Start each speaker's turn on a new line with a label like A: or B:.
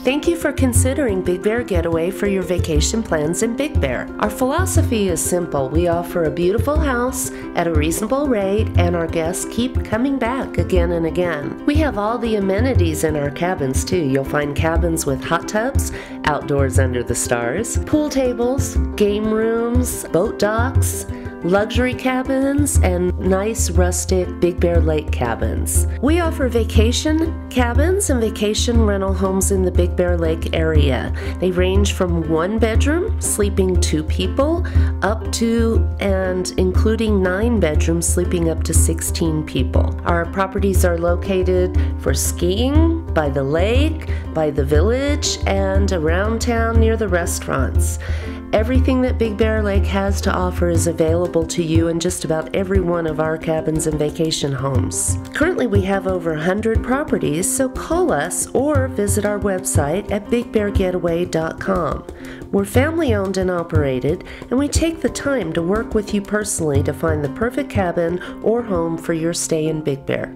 A: Thank you for considering Big Bear Getaway for your vacation plans in Big Bear. Our philosophy is simple. We offer a beautiful house at a reasonable rate, and our guests keep coming back again and again. We have all the amenities in our cabins too. You'll find cabins with hot tubs, outdoors under the stars, pool tables, game rooms, boat docks, luxury cabins, and nice rustic Big Bear Lake cabins. We offer vacation cabins and vacation rental homes in the Big Bear Lake area. They range from 1 bedroom, sleeping 2 people, up to and including 9 bedrooms, sleeping up to 16 people. Our properties are located for skiing, by the lake, by the village, and around town near the restaurants. Everything that Big Bear Lake has to offer is available to you in just about every one of our cabins and vacation homes. Currently we have over 100 properties, so call us or visit our website at bigbeargetaway.com. We're family owned and operated, and we take the time to work with you personally to find the perfect cabin or home for your stay in Big Bear.